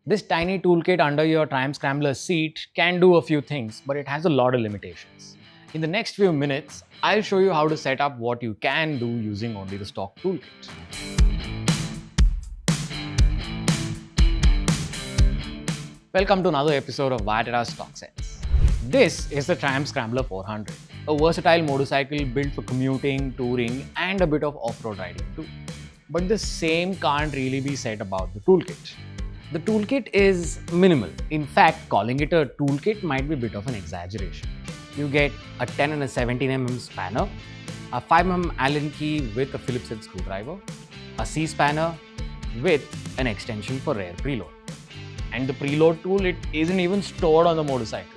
This tiny toolkit under your Triumph Scrambler seat can do a few things, but it has a lot of limitations. In the next few minutes, I'll show you how to set up what you can do using only the stock toolkit. Welcome to another episode of ViaTerra Stock Sets. This is the Triumph Scrambler 400, a versatile motorcycle built for commuting, touring, and a bit of off-road riding too. But the same can't really be said about the toolkit. The toolkit is minimal. In fact, calling it a toolkit might be a bit of an exaggeration. You get a 10 and a 17mm spanner, a 5mm Allen key with a Phillips head screwdriver, a C spanner with an extension for rear preload. And the preload tool, it isn't even stored on the motorcycle.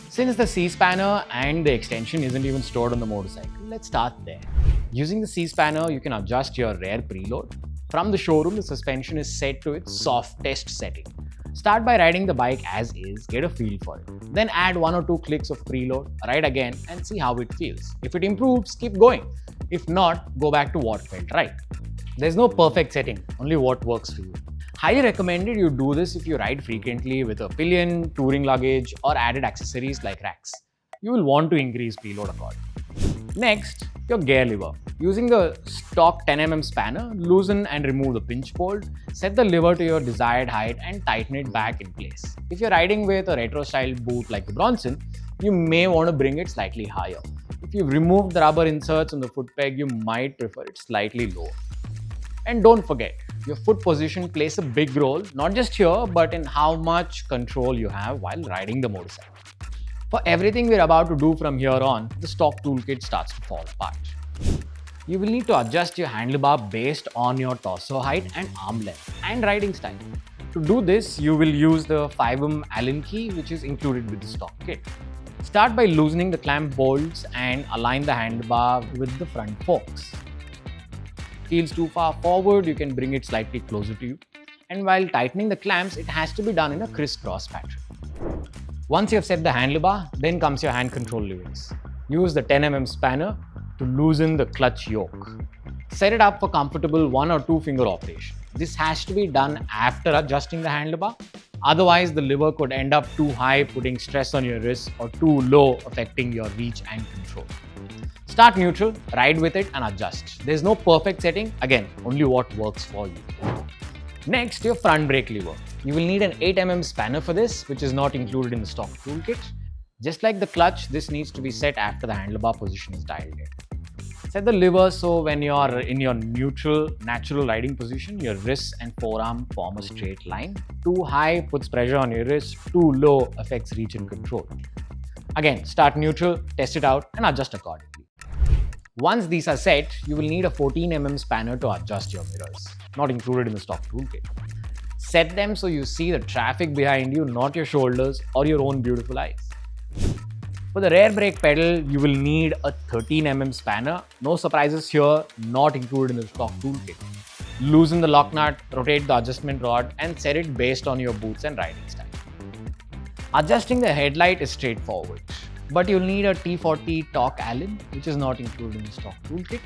Since the C spanner and the extension isn't even stored on the motorcycle, let's start there. Using the C spanner, you can adjust your rear preload. From the showroom, the suspension is set to its soft test setting. Start by riding the bike as is, get a feel for it. Then add 1 or 2 clicks of preload, ride again and see how it feels. If it improves, keep going. If not, go back to what felt right. There's no perfect setting, only what works for you. Highly recommended you do this if you ride frequently with a pillion, touring luggage or added accessories like racks. You will want to increase preload accordingly. Next, your gear lever. Using the stock 10mm spanner, loosen and remove the pinch bolt, set the lever to your desired height and tighten it back in place. If you're riding with a retro style boot like the Bronson, you may want to bring it slightly higher. If you've removed the rubber inserts on the foot peg, you might prefer it slightly lower. And don't forget, your foot position plays a big role, not just here, but in how much control you have while riding the motorcycle. For everything we're about to do from here on, the stock toolkit starts to fall apart. You will need to adjust your handlebar based on your torso height and arm length and riding style. To do this, you will use the 5mm Allen key, which is included with the stock kit. Start by loosening the clamp bolts and align the handlebar with the front forks. Feels too far forward, you can bring it slightly closer to you. And while tightening the clamps, it has to be done in a crisscross pattern. Once you have set the handlebar, then comes your hand control levers. Use the 10mm spanner to loosen the clutch yoke. Set it up for comfortable 1 or 2 finger operation. This has to be done after adjusting the handlebar. Otherwise, the lever could end up too high, putting stress on your wrist, or too low, affecting your reach and control. Start neutral, ride with it and adjust. There's no perfect setting, again, only what works for you. Next, your front brake lever. You will need an 8mm spanner for this, which is not included in the stock toolkit. Just like the clutch, this needs to be set after the handlebar position is dialed in. Set the lever so when you're in your neutral, natural riding position, your wrists and forearm form a straight line. Too high puts pressure on your wrist, too low affects reach and control. Again, start neutral, test it out and adjust accordingly. Once these are set, you will need a 14mm spanner to adjust your mirrors, not included in the stock toolkit. Set them so you see the traffic behind you, not your shoulders or your own beautiful eyes. For the rear brake pedal, you will need a 13mm spanner. No surprises here, not included in the stock toolkit. Loosen the lock nut, rotate the adjustment rod and set it based on your boots and riding style. Adjusting the headlight is straightforward, but you'll need a T40 torque Allen, which is not included in the stock toolkit.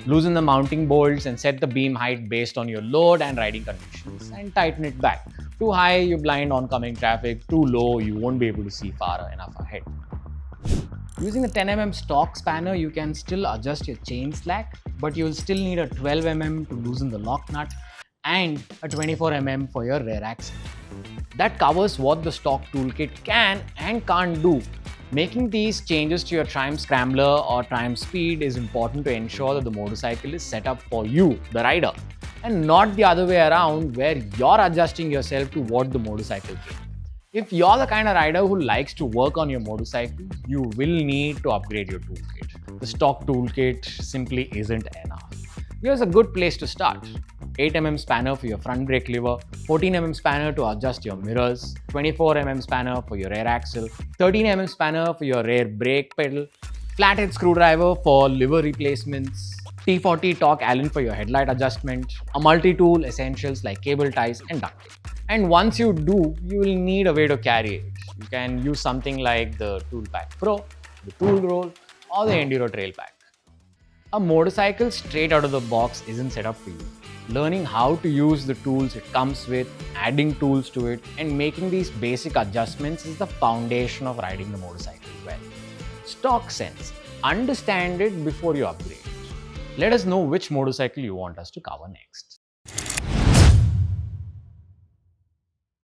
Loosen the mounting bolts and set the beam height based on your load and riding conditions and tighten it back. Too high, you blind oncoming traffic. Too low, you won't be able to see far enough ahead. Using the 10mm stock spanner, you can still adjust your chain slack, but you'll still need a 12mm to loosen the lock nut and a 24mm for your rear axle. That covers what the stock toolkit can and can't do. Making these changes to your Triumph Scrambler or Triumph Speed is important to ensure that the motorcycle is set up for you, the rider, and not the other way around where you're adjusting yourself to what the motorcycle can. If you're the kind of rider who likes to work on your motorcycle, you will need to upgrade your toolkit. The stock toolkit simply isn't enough. Here's a good place to start. 8mm spanner for your front brake lever, 14mm spanner to adjust your mirrors, 24mm spanner for your rear axle, 13mm spanner for your rear brake pedal, flathead screwdriver for lever replacements, T40 torque Allen for your headlight adjustment, a multi-tool essentials like cable ties and duct tape. And once you do, you will need a way to carry it. You can use something like the TOOLPACK Pro, the Tool Roll, or the Enduro TrailPack. A motorcycle straight out of the box isn't set up for you. Learning how to use the tools it comes with, adding tools to it, and making these basic adjustments is the foundation of riding the motorcycle well. Stock sense. Understand it before you upgrade. Let us know which motorcycle you want us to cover next.